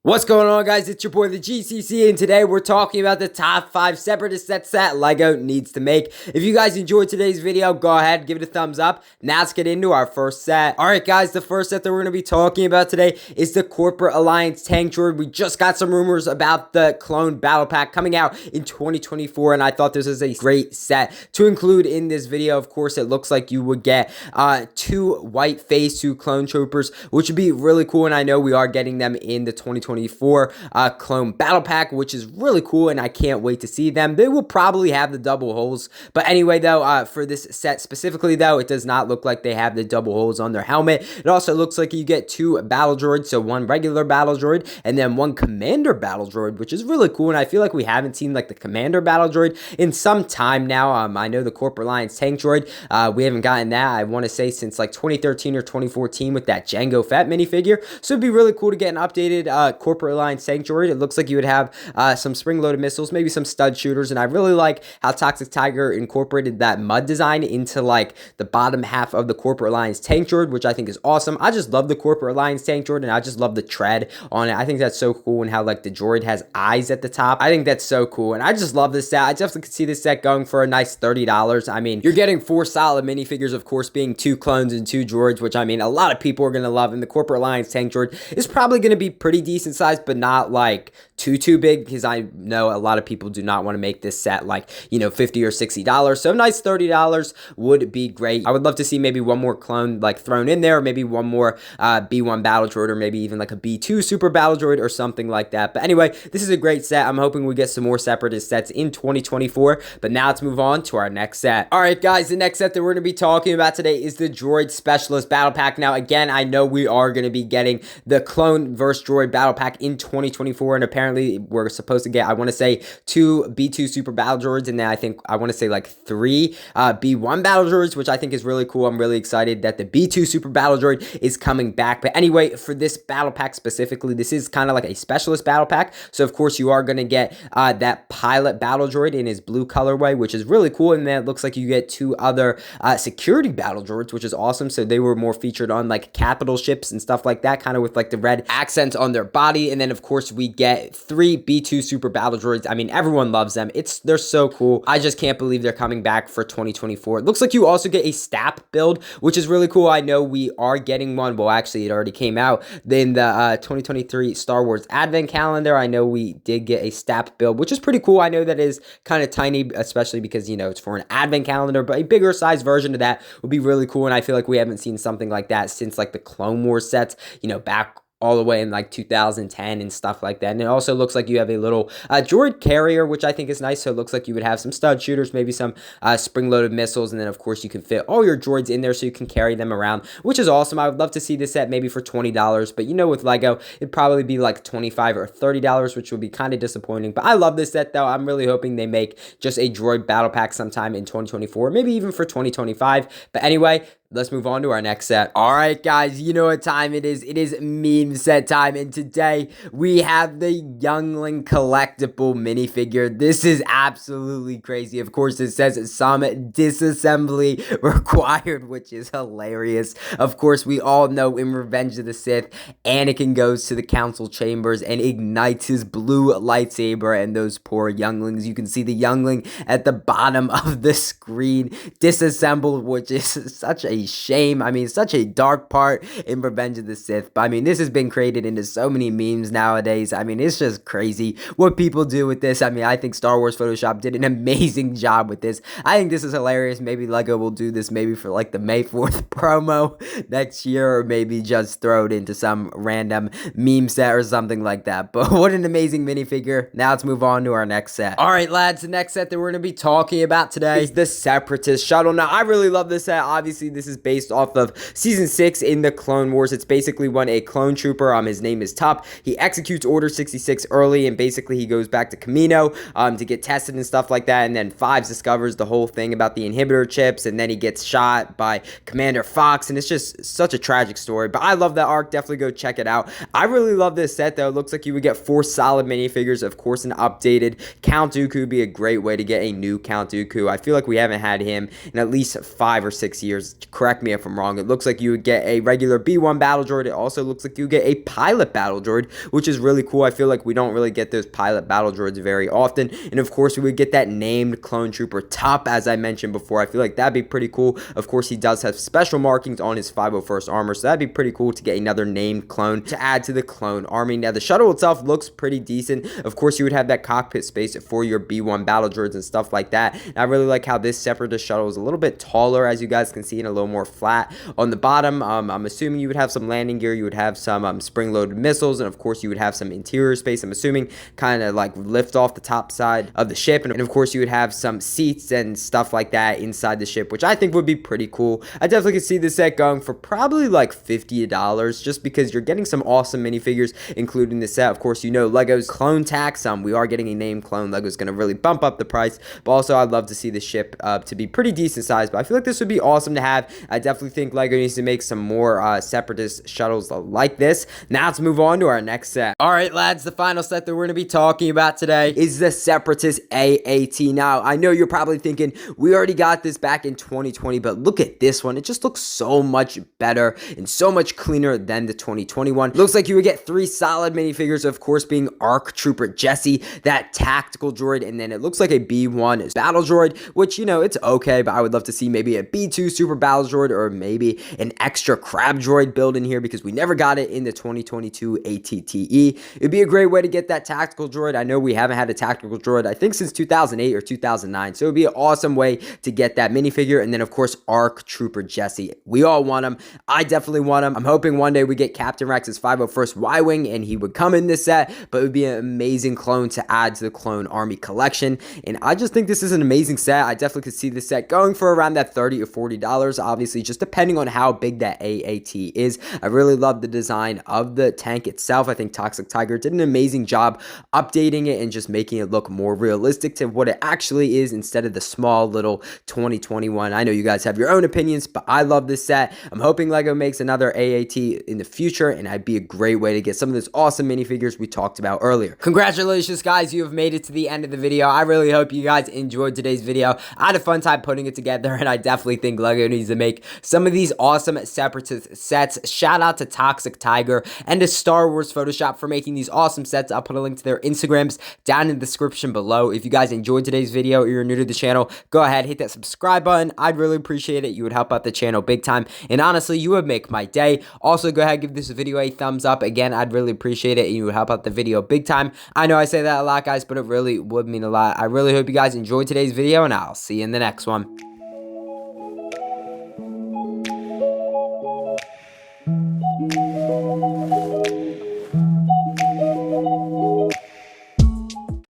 What's going on, guys? It's your boy the GCC, and today we're talking about the top 5 Separatist sets that LEGO needs to make. If you guys enjoyed today's video, go ahead, give it a thumbs up. Now let's get into our first set. Alright guys, the first set that we're going to be talking about today is the Corporate Alliance Tank Droid. We just got some rumors about the Clone Battle Pack coming out in 2024, and I thought this was a great set to include in this video. Of course, it looks like you would get 2 white Phase 2 Clone Troopers, which would be really cool, and I know we are getting them in the 2024 Clone Battle Pack, which is really cool, and I can't wait to see them. They will probably have the double holes, but anyway, though, for this set specifically, though, it does not look like they have the double holes on their helmet. It also looks like you get 2 battle droids, so 1 regular battle droid, and then 1 commander battle droid, which is really cool, and I feel like we haven't seen, like, the commander battle droid in some time now. I know the Corporate Alliance Tank Droid, we haven't gotten that, I want to say, since, like, 2013 or 2014 with that Jango Fett minifigure, so it'd be really cool to get an updated, Corporate Alliance Tank Droid. It looks like you would have some spring-loaded missiles, maybe some stud shooters, and I really like how Toxic Tiger incorporated that mud design into like the bottom half of the Corporate Alliance Tank Droid, which I think is awesome. I just love the Corporate Alliance Tank Droid, and I just love the tread on it. I think that's so cool, and how like the droid has eyes at the top. I think that's so cool, and I just love this set. I definitely could see this set going for a nice $30. I mean, you're getting 4 solid minifigures, of course, being 2 clones and 2 droids, which I mean, a lot of people are going to love, and the Corporate Alliance Tank Droid is probably going to be pretty decent size, but not like too big, because I know a lot of people do not want to make this set like, you know, $50 or $60. So nice $30 would be great. I would love to see maybe 1 more clone like thrown in there, or maybe 1 more B1 battle droid, or maybe even like a B2 super battle droid or something like that. But anyway, this is a great set. I'm hoping we get some more Separatist sets in 2024. But now let's move on to our next set. All right, guys, the next set that we're going to be talking about today is the Droid Specialist Battle Pack. Now, again, I know we are going to be getting the Clone vs. Droid Battle Pack in 2024, and apparently we're supposed to get, I want to say, 2 B2 super battle droids, and then I want to say like 3 B1 battle droids, which I think is really cool. I'm really excited that the B2 super battle droid is coming back. But anyway, for this battle pack specifically, this is kind of like a specialist battle pack, so of course you are going to get that pilot battle droid in his blue colorway, which is really cool, and then it looks like you get 2 other security battle droids, which is awesome. So they were more featured on like capital ships and stuff like that, kind of with like the red accents on their body. And then of course we get 3 B2 super battle droids. I mean, everyone loves them. They're so cool. I just can't believe they're coming back for 2024. It looks like you also get a STAP build, which is really cool. I know we are getting one. Well, actually, it already came out in the 2023 Star Wars Advent Calendar. I know we did get a STAP build, which is pretty cool. I know that is kind of tiny, especially because, you know, it's for an Advent Calendar, but a bigger size version of that would be really cool. And I feel like we haven't seen something like that since like the Clone Wars sets, you know, back all the way in like 2010 and stuff like that. And it also looks like you have a little droid carrier, which I think is nice. So it looks like you would have some stud shooters, maybe some spring-loaded missiles, and then of course you can fit all your droids in there so you can carry them around, which is awesome. I would love to see this set maybe for $20, but you know, with LEGO, it'd probably be like $25 or $30, which would be kind of disappointing. But I love this set though. I'm really hoping they make just a droid battle pack sometime in 2024, maybe even for 2025. But anyway, let's move on to our next set. All right, guys, you know what time it is. It is meme set time, and today we have the Youngling collectible minifigure. This is absolutely crazy. Of course, it says some disassembly required, which is hilarious. Of course, we all know in Revenge of the Sith, Anakin goes to the council chambers and ignites his blue lightsaber, and those poor younglings, you can see the youngling at the bottom of the screen disassembled, which is such a shame. I mean, such a dark part in Revenge of the Sith, but I mean, this has been created into so many memes nowadays. I mean, it's just crazy what people do with this. I mean, I think Star Wars Photoshop did an amazing job with this. I think this is hilarious. Maybe LEGO will do this maybe for like the May 4th promo next year, or maybe just throw it into some random meme set or something like that. But what an amazing minifigure. Now let's move on to our next set. All right, lads, the next set that we're going to be talking about today is the Separatist shuttle. Now, I really love this set. Obviously, this is based off of Season 6 in the Clone Wars. It's basically when a clone trooper, his name is Tup, he executes Order 66 early, and basically he goes back to Kamino to get tested and stuff like that, and then Fives discovers the whole thing about the inhibitor chips, and then he gets shot by Commander Fox, and it's just such a tragic story. But I love that arc. Definitely go check it out. I really love this set, though. It looks like you would get 4 solid minifigures. Of course, an updated Count Dooku would be a great way to get a new Count Dooku. I feel like we haven't had him in at least 5 or 6 years. correct me if I'm wrong. It looks like you would get a regular B1 battle droid. It also looks like you get a pilot battle droid, which is really cool. I feel like we don't really get those pilot battle droids very often. And of course, we would get that named clone trooper top, as I mentioned before. I feel like that'd be pretty cool. Of course, he does have special markings on his 501st armor, so that'd be pretty cool to get another named clone to add to the clone army. Now, the shuttle itself looks pretty decent. Of course, you would have that cockpit space for your B1 battle droids and stuff like that. And I really like how this Separatist shuttle is a little bit taller, as you guys can see, and a little more flat on the bottom. I'm assuming you would have some landing gear, you would have some spring-loaded missiles, and of course, you would have some interior space, I'm assuming, kind of like lift off the top side of the ship. And of course, you would have some seats and stuff like that inside the ship, which I think would be pretty cool. I definitely could see this set going for probably like $50, just because you're getting some awesome minifigures, including the set. Of course, you know, Lego's clone tax. We are getting a named clone. Lego's going to really bump up the price, but also I'd love to see the ship to be pretty decent size. But I feel like this would be awesome to have. I definitely think Lego needs to make some more Separatist shuttles like this. Now let's move on to our next set. All right, lads, the final set that we're going to be talking about today is the Separatist AAT. Now, I know you're probably thinking, we already got this back in 2020, but look at this one. It just looks so much better and so much cleaner than the 2021. Looks like you would get 3 solid minifigures, of course, being ARC Trooper Jesse, that tactical droid, and then it looks like a B1 battle droid, which, you know, it's okay, but I would love to see maybe a B2 super battle droid or maybe an extra crab droid built in here, because we never got it in the 2022 ATTE. It'd be a great way to get that tactical droid. I know we haven't had a tactical droid, I think, since 2008 or 2009, so it'd be an awesome way to get that minifigure. And then, of course, ARC Trooper Jesse. We all want him. I definitely want him. I'm hoping one day we get Captain Rex's 501st Y-Wing and he would come in this set, but it would be an amazing clone to add to the clone army collection. And I just think this is an amazing set. I definitely could see this set going for around that $30 or $40, obviously, just depending on how big that AAT is. I really love the design of the tank itself. I think Toxic Tiger did an amazing job updating it and just making it look more realistic to what it actually is, instead of the small little 2021. I know you guys have your own opinions, but I love this set. I'm hoping Lego makes another AAT in the future, and that'd be a great way to get some of those awesome minifigures we talked about earlier. Congratulations, guys. You have made it to the end of the video. I really hope you guys enjoyed today's video. I had a fun time putting it together, and I definitely think Lego needs to make some of these awesome Separatist sets. Shout out to Toxic Tiger and to Star Wars Photoshop for making these awesome sets. I'll put a link to their Instagrams down in the description below. If you guys enjoyed today's video or you're new to the channel, go ahead, hit that subscribe button. I'd really appreciate it. You would help out the channel big time, and honestly, you would make my day. Also, go ahead, give this video a thumbs up. Again, I'd really appreciate it, and you would help out the video big time. I know I say that a lot, guys, but it really would mean a lot. I really hope you guys enjoyed today's video, and I'll see you in the next one.